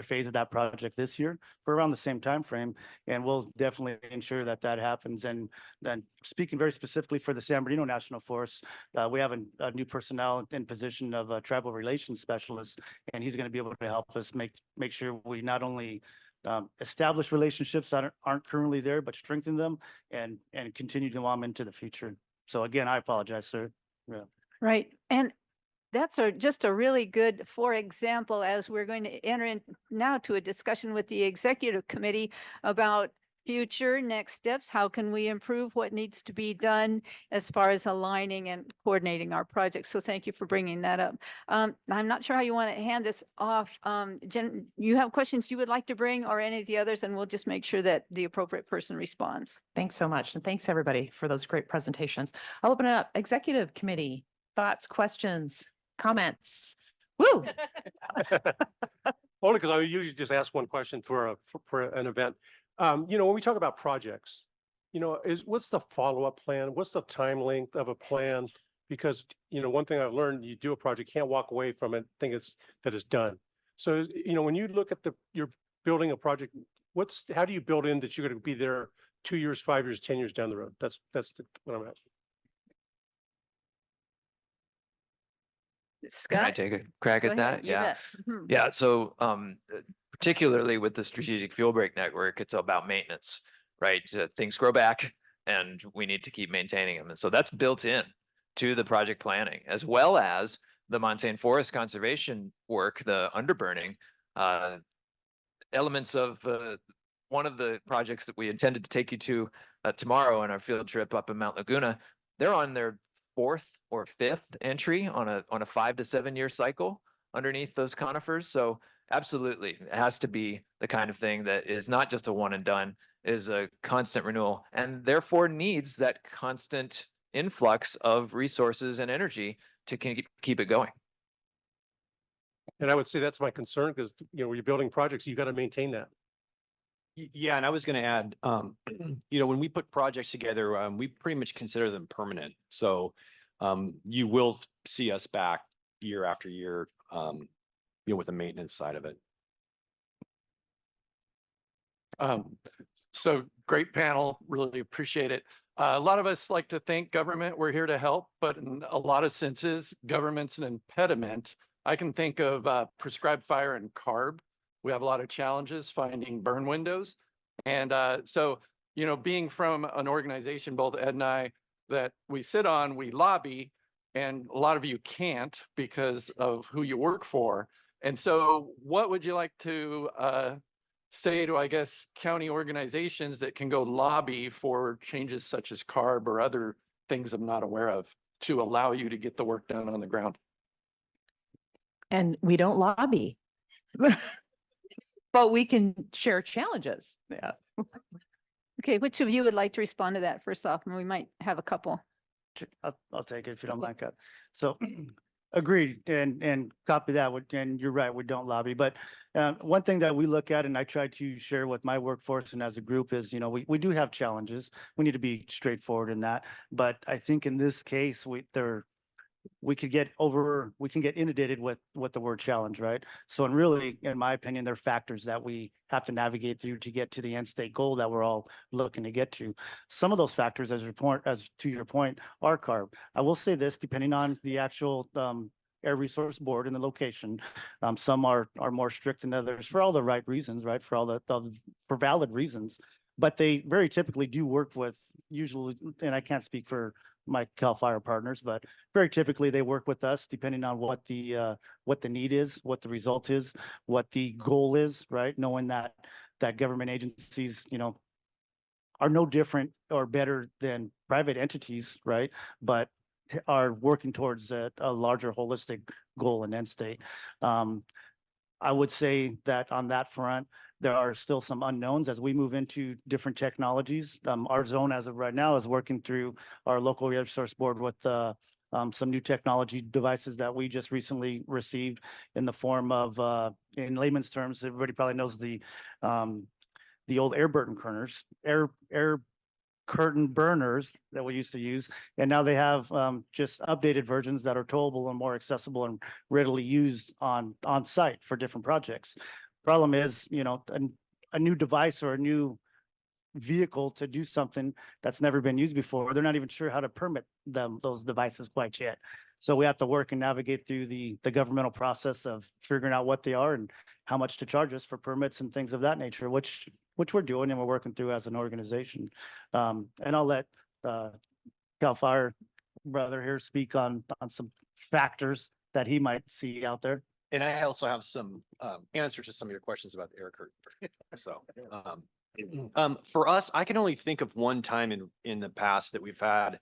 phase of that project this year for around the same time frame, and we'll definitely ensure that happens. And then, speaking very specifically for the San Bernardino National Forest, we have a new personnel in position of a tribal relations specialist, and he's going to be able to help us make sure we not only establish relationships that aren't currently there, but strengthen them and continue to them into the future. So again, I apologize, sir. Yeah. Right. And that's just a really good, for example, as we're going to enter in now to a discussion with the executive committee about future next steps. How can we improve what needs to be done as far as aligning and coordinating our projects? So thank you for bringing that up. I'm not sure how you want to hand this off. Jen, you have questions you would like to bring, or any of the others, and we'll just make sure that the appropriate person responds. Thanks so much. And thanks everybody for those great presentations. I'll open it up. Executive committee, thoughts, questions, comments. Woo! Only because I usually just ask one question for an event. When we talk about projects, what's the follow-up plan? What's the time length of a plan? Because, one thing I've learned, you do a project, you can't walk away from it, think that it's done. So, when you look at you're building a project, how do you build in that you're going to be there 2 years, 5 years, 10 years down the road? That's what I'm asking. Can I Scott? take a crack Go at ahead, that? you Yeah. bet. Mhm. Yeah, so particularly with the strategic fuel break network, it's about maintenance, right? Things grow back and we need to keep maintaining them. And so that's built in to the project planning, as well as the Montane Forest conservation work, the underburning, elements of one of the projects that we intended to take you to tomorrow on our field trip up in Mount Laguna. They're on their fourth or fifth entry on a 5 to 7 year cycle underneath those conifers. So absolutely, it has to be the kind of thing that is not just a one and done, is a constant renewal, and therefore needs that constant influx of resources and energy to keep it going. And I would say that's my concern because, when you're building projects, you got to maintain that. Yeah, and I was going to add, when we put projects together, we pretty much consider them permanent. So you will see us back year after year, with the maintenance side of it. So great panel, really appreciate it. A lot of us like to think government, we're here to help, but in a lot of senses, government's an impediment. I can think of prescribed fire and CARB. We have a lot of challenges finding burn windows. And so, being from an organization, both Ed and I, that we sit on, we lobby, and a lot of you can't because of who you work for. And so what would you like to say to, I guess, county organizations that can go lobby for changes such as CARB or other things I'm not aware of to allow you to get the work done on the ground? And we don't lobby. But we can share challenges. Yeah. Okay, which of you would like to respond to that first off? And we might have a couple. I'll take it if you don't mind, Kat. So agreed and copy that. And you're right, we don't lobby. But one thing that we look at and I try to share with my workforce and as a group is, we do have challenges. We need to be straightforward in that. But I think in this case, we can get inundated with the word challenge, right? So, and really, in my opinion, there are factors that we have to navigate through to get to the end state goal that we're all looking to get to. Some of those factors, as to your point, are CARB. I will say this, depending on the actual Air Resource Board and the location, some are more strict than others for all the right reasons, right? For valid reasons. But they very typically do work with usually, and I can't speak for my CAL FIRE partners, but very typically they work with us depending on what the need is, what the result is, what the goal is, right? Knowing that government agencies, are no different or better than private entities, right? But are working towards a larger holistic goal and end state. I would say that on that front, there are still some unknowns as we move into different technologies. Our zone as of right now is working through our local resource board with some new technology devices that we just recently received in the form of, in layman's terms, everybody probably knows the old air curtain burners that we used to use, and now they have just updated versions that are towable and more accessible and readily used on site for different projects. Problem is, a new device or a new vehicle to do something that's never been used before, they're not even sure how to permit those devices quite yet. So we have to work and navigate through the governmental process of figuring out what they are and how much to charge us for permits and things of that nature, which we're doing and we're working through as an organization. And I'll let CAL FIRE brother here speak on some factors that he might see out there. And I also have some answers to some of your questions about the air curtain. So for us, I can only think of one time in the past that we've had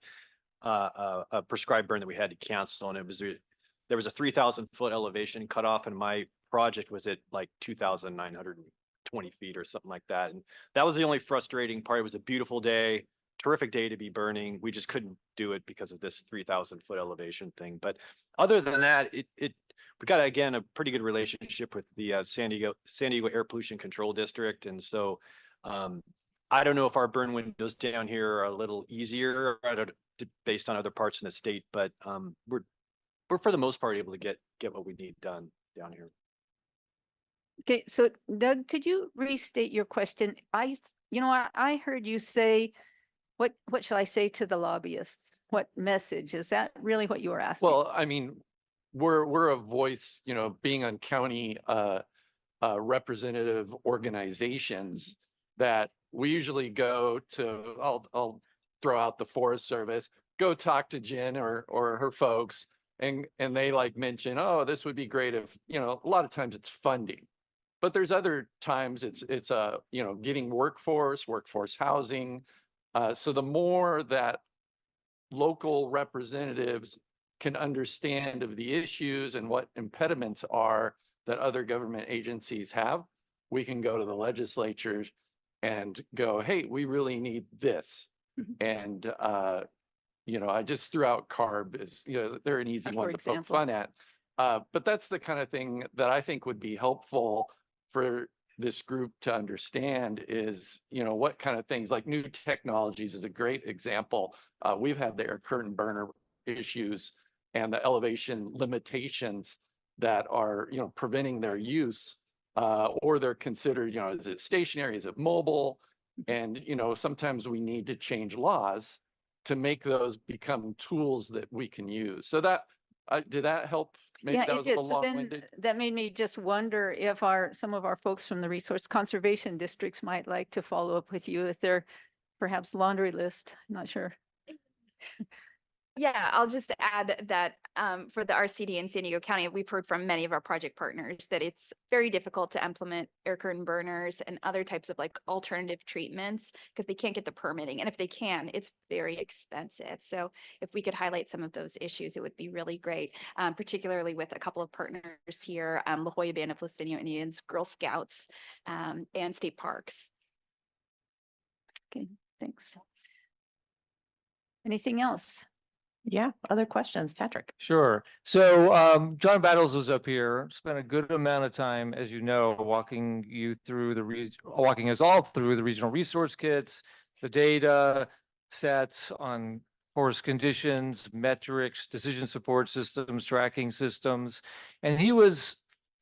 a prescribed burn that we had to cancel, and there was a 3,000 foot elevation cutoff, and my project was at like 2,920 feet or something like that. And that was the only frustrating part. It was a beautiful day, terrific day to be burning. We just couldn't do it because of this 3,000 foot elevation thing. But other than that, we got, again, a pretty good relationship with the San Diego Air Pollution Control District. And so I don't know if our burn windows down here are a little easier based on other parts in the state, but we're for the most part able to get what we need done down here. Okay, so Doug, could you restate your question? I heard you say, what shall I say to the lobbyists? What message? Is that really what you were asking? Well, I mean, we're a voice, you know, being on county representative organizations that we usually go to, I'll throw out the Forest Service, go talk to Jen or her folks, and they like mention, oh, this would be great if, you know, a lot of times it's funding. But there's other times it's you know, getting workforce housing. So the more that local representatives can understand of the issues and what impediments are that other government agencies have, we can go to the legislatures and go, hey, we really need this. And you know, I just threw out CARB as, you know, they're an easy For one to poke example. fun at. But that's the kind of thing that I think would be helpful for this group to understand is, you know, what kind of things like new technologies is a great example. We've had the air curtain burner issues and the elevation limitations that are, you know, preventing their use, or they're considered, you know, is it stationary, is it mobile? And, you know, sometimes we need to change laws to make those become tools that we can use. So that, did that help? Maybe Yeah, that it was a did. little So then long-winded. that made me just wonder if some of our folks from the resource conservation districts might like to follow up with you if they're perhaps laundry list. I'm not sure. Yeah, I'll just add that for the RCD in San Diego County, we've heard from many of our project partners that it's very difficult to implement air curtain burners and other types of like alternative treatments because they can't get the permitting. And if they can, it's very expensive. So if we could highlight some of those issues, it would be really great, particularly with a couple of partners here, La Jolla Band of Luisteño Indians, Girl Scouts, and state parks. Okay, thanks. Anything else? Yeah, other questions, Patrick? Sure. So John Battles was up here, spent a good amount of time, as you know, walking you through walking us all through the regional resource kits, the data sets on forest conditions, metrics, decision support systems, tracking systems. And he was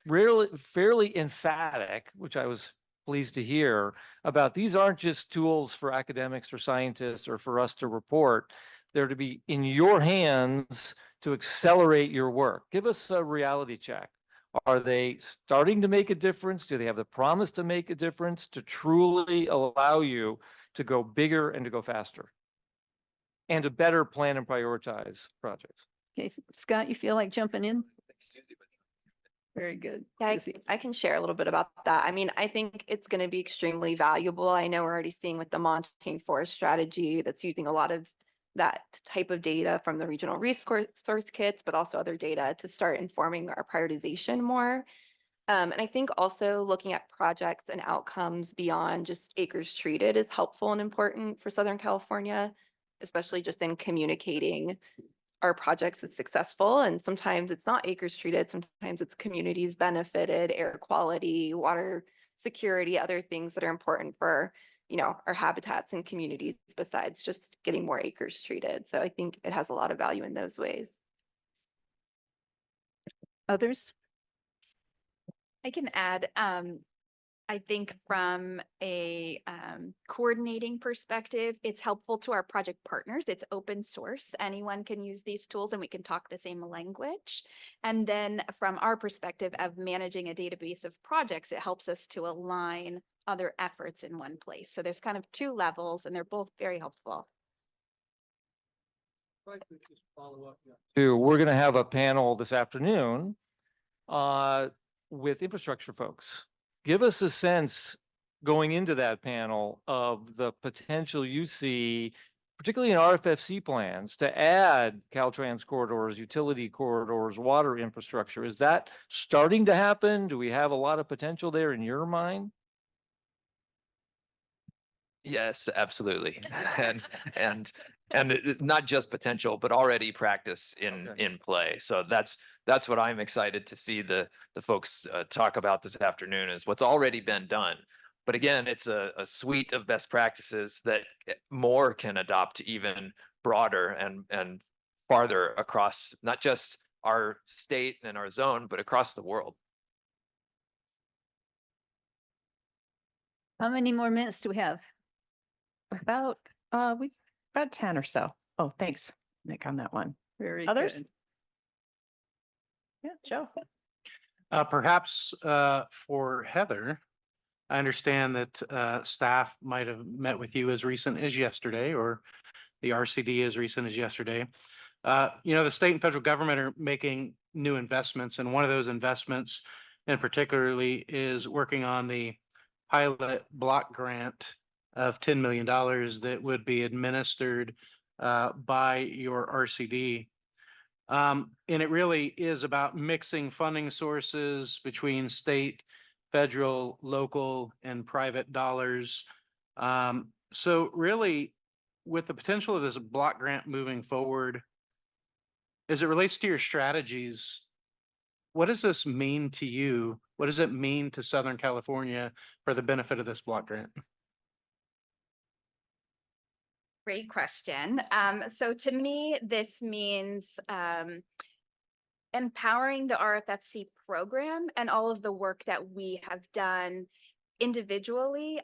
really fairly emphatic, which I was pleased to hear, about these aren't just tools for academics or scientists or for us to report. They're to be in your hands to accelerate your work. Give us a reality check. Are they starting to make a difference? Do they have the promise to make a difference, to truly allow you to go bigger and to go faster and to better plan and prioritize projects? Okay, Scott, you feel like jumping in? Very good. Yeah, Susie. I can share a little bit about that. I mean, I think it's going to be extremely valuable. I know we're already seeing with the Montane Forest strategy that's using a lot of that type of data from the regional resource kits, but also other data to start informing our prioritization more. And I think also looking at projects and outcomes beyond just acres treated is helpful and important for Southern California, especially just in communicating our projects is successful. And sometimes it's not acres treated, sometimes it's communities benefited, air quality, water security, other things that are important for, you know, our habitats and communities besides just getting more acres treated. So I think it has a lot of value in those ways. Others? I can add, I think from a coordinating perspective, it's helpful to our project partners. It's open source. Anyone can use these tools and we can talk the same language. And then from our perspective of managing a database of projects, it helps us to align other efforts in one place. So there's kind of two levels and they're both very helpful. We're going to have a panel this afternoon with infrastructure folks. Give us a sense going into that panel of the potential you see, particularly in RFFC plans, to add Caltrans corridors, utility corridors, water infrastructure. Is that starting to happen? Do we have a lot of potential there in your mind? Yes, absolutely. And not just potential, but already practice in play. So that's what I'm excited to see the folks talk about this afternoon is what's already been done. But again, it's a suite of best practices that more can adopt even broader and farther across not just our state and our zone, but across the world. How many more minutes do we have? About, about 10 or so. Oh, thanks, Nick, on that one. Very Others? good. Yeah, Joe. Perhaps for Heather, I understand that staff might have met with you as recent as yesterday, or the RCD as recent as yesterday. The state and federal government are making new investments, and one of those investments in particularly is working on the pilot block grant of $10 million that would be administered by your RCD. And it really is about mixing funding sources between state, federal, local, and private dollars. So really, with the potential of this block grant moving forward, as it relates to your strategies, what does this mean to you? What does it mean to Southern California for the benefit of this block grant? Great question. So to me, this means empowering the RFFC program and all of the work that we have done individually.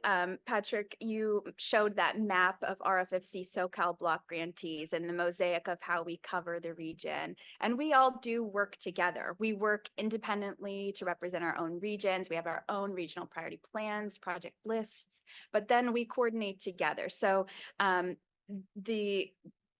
Patrick, you showed that map of RFFC SoCal block grantees and the mosaic of how we cover the region. And we all do work together. We work independently to represent our own regions. We have our own regional priority plans, project lists, but then we coordinate together. So the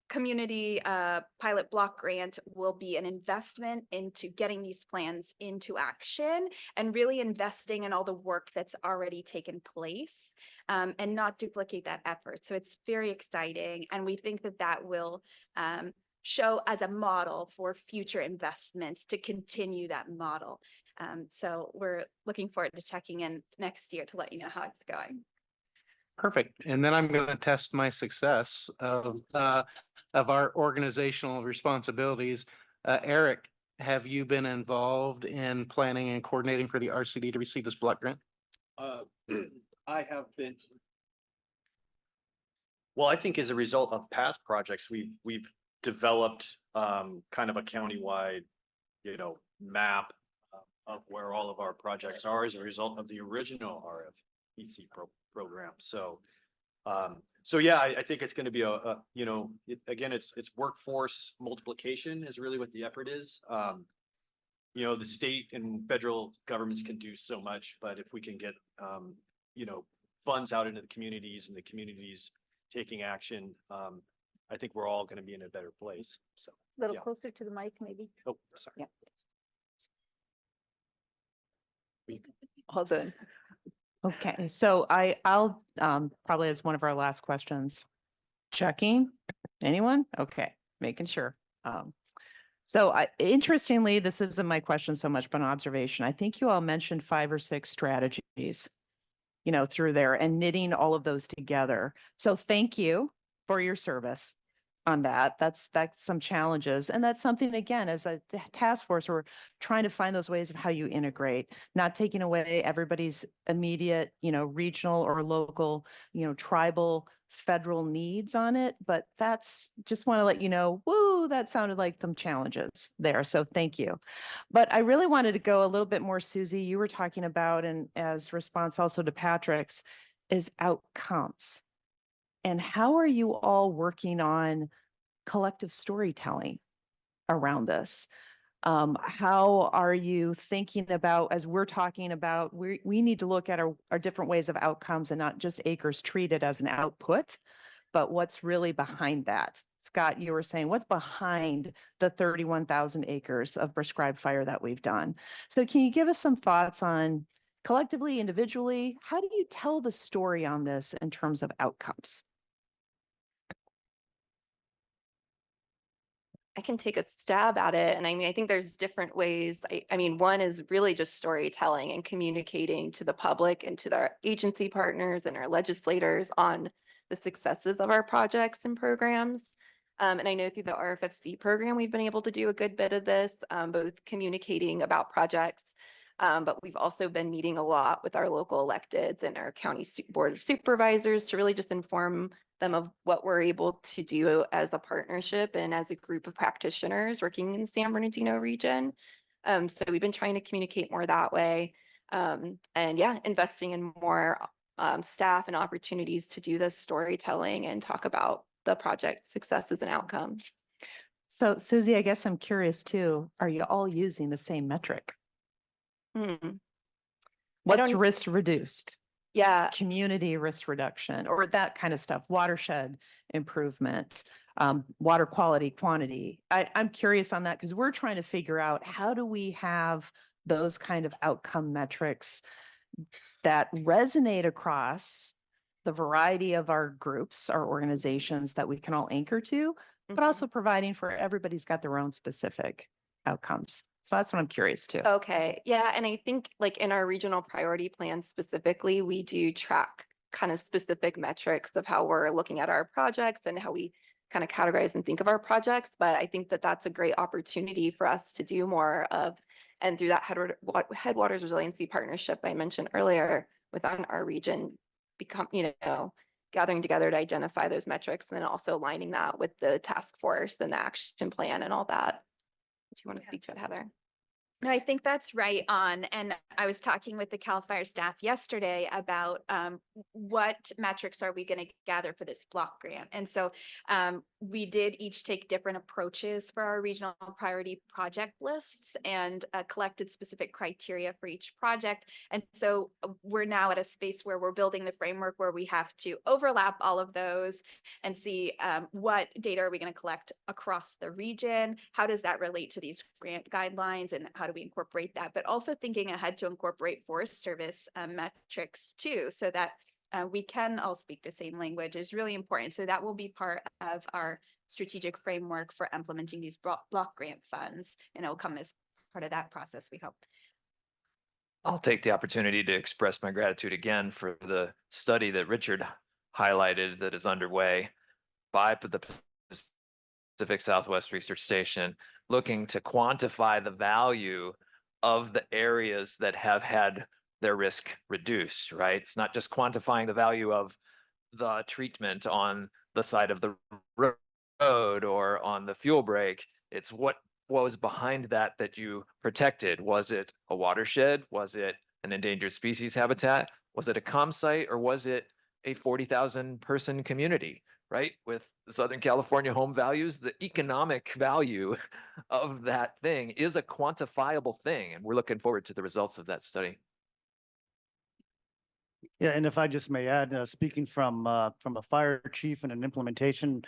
community pilot block grant will be an investment into getting these plans into action and really investing in all the work that's already taken place and not duplicate that effort. So it's very exciting. And we think that that will show as a model for future investments to continue that model. So we're looking forward to checking in next year to let you know how it's going. Perfect. And then I'm going to test my success of our organizational responsibilities. Eric, have you been involved in planning and coordinating for the RCD to receive this block grant? I have been. Well, I think as a result of past projects, we've developed kind of a countywide, map of where all of our projects are as a result of the original RFEC program. So, yeah, I think it's going to be again, it's workforce multiplication is really what the effort is. The state and federal governments can do so much, but if we can get, funds out into the communities and the communities taking action, I think we're all going to be in a better place. So, A little yeah. closer to the mic, maybe. Oh, sorry. Yeah. Hold on. Okay, so I'll probably as one of our last questions. Checking, anyone? Okay, making sure. So interestingly, this isn't my question so much, but an observation. I think you all mentioned 5 or 6 strategies, through there and knitting all of those together. So thank you for your service on that. That's some challenges. And that's something, again, as a task force, we're trying to find those ways of how you integrate, not taking away everybody's immediate, regional or local, tribal, federal needs on it. But that's just want to let you know, woo, that sounded like some challenges there. So thank you. But I really wanted to go a little bit more, Susie, you were talking about, and as response also to Patrick's, is outcomes. And how are you all working on collective storytelling around this? How are you thinking about, as we're talking about, we need to look at our different ways of outcomes and not just acres treated as an output, but what's really behind that? Scott, you were saying, what's behind the 31,000 acres of prescribed fire that we've done? So can you give us some thoughts on collectively, individually, how do you tell the story on this in terms of outcomes? I can take a stab at it. And I think there's different ways. One is really just storytelling and communicating to the public and to their agency partners and our legislators on the successes of our projects and programs. And I know through the RFFC program, we've been able to do a good bit of this, both communicating about projects, but we've also been meeting a lot with our local electeds and our county board of supervisors to really just inform them of what we're able to do as a partnership and as a group of practitioners working in the San Bernardino region. So we've been trying to communicate more that way. And yeah, investing in more staff and opportunities to do this storytelling and talk about the project successes and outcomes. So Susie, I guess I'm curious too, are you all using the same metric? What's don't- risk reduced? Yeah, Community risk reduction or that kind of stuff, watershed improvement, water quality, quantity. I'm curious on that because we're trying to figure out how do we have those kind of outcome metrics that resonate across the variety of our groups, our organizations that we can all anchor to, but mhm. also providing for everybody's got their own specific outcomes. So that's what I'm curious to. Okay, yeah, and I think like in our regional priority plan specifically, we do track kind of specific metrics of how we're looking at our projects and how we kind of categorize and think of our projects. But I think that that's a great opportunity for us to do more of, and through that Headwaters Resiliency Partnership I mentioned earlier within our region, become, gathering together to identify those metrics and then also aligning that with the task force and the action plan and all that. Do you want to speak to it, Heather? No, I think that's right on. And I was talking with the CAL FIRE staff yesterday about what metrics are we going to gather for this block grant. And so we did each take different approaches for our regional priority project lists and collected specific criteria for each project. And so we're now at a space where we're building the framework where we have to overlap all of those and see what data are we going to collect across the region? How does that relate to these grant guidelines and how do we incorporate that? But also thinking ahead to incorporate Forest Service metrics too, so that we can all speak the same language is really important. So that will be part of our strategic framework for implementing these block grant funds, and it'll come as part of that process, we hope. I'll take the opportunity to express my gratitude again for the study that Richard highlighted that is underway by the Pacific Southwest Research Station, looking to quantify the value of the areas that have had their risk reduced, right? It's not just quantifying the value of the treatment on the side of the road or on the fuel break. It's what was behind that you protected. Was it a watershed? Was it an endangered species habitat? Was it a comm site, or was it a 40,000 person community, right? With Southern California home values, the economic value of that thing is a quantifiable thing. And we're looking forward to the results of that study. Yeah, and if I just may add, speaking from a fire chief and an implementation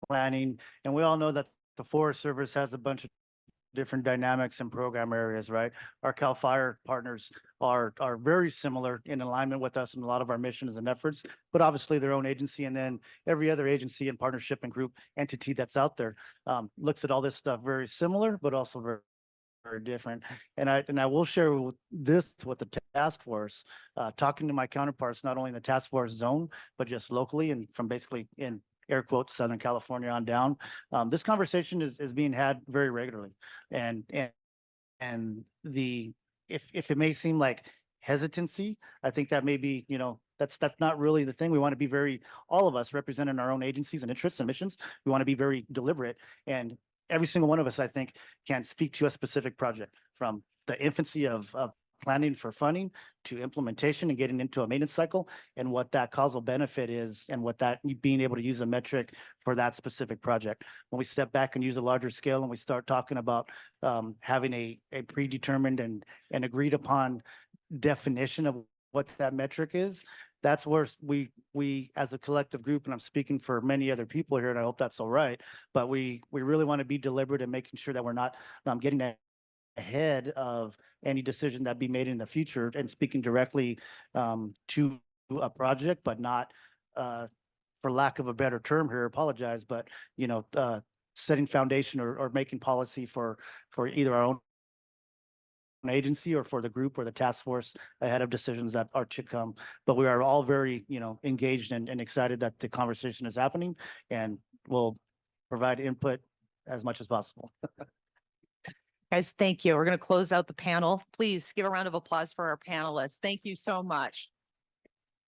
planning, and we all know that the Forest Service has a bunch of different dynamics and program areas, right? Our CAL FIRE partners are very similar in alignment with us in a lot of our missions and efforts, but obviously their own agency, and then every other agency and partnership and group entity that's out there looks at all this stuff very similar, but also very different. And I will share this with the task force, talking to my counterparts, not only in the task force zone, but just locally and from basically in air quotes, Southern California on down. This conversation is being had very regularly. And if it may seem like hesitancy, I think that may be, that's not really the thing. We want to be all of us representing our own agencies and interests and missions. We want to be very deliberate, and every single one of us, I think, can speak to a specific project from the infancy of planning for funding to implementation and getting into a maintenance cycle, and what that causal benefit is, and what that being able to use a metric for that specific project. When we step back and use a larger scale and we start talking about having a predetermined and agreed upon definition of what that metric is, that's where we as a collective group, and I'm speaking for many other people here, and I hope that's all right, but we really want to be deliberate in making sure that we're not getting ahead of any decision that be made in the future, and speaking directly to a project, but not for lack of a better term here, apologize, but setting foundation or making policy for either our own agency or for the group or the task force ahead of decisions that are to come. But we are all very engaged and excited that the conversation is happening, and we'll provide input as much as possible. Guys, thank you. We're going to close out the panel. Please give a round of applause for our panelists. Thank you so much.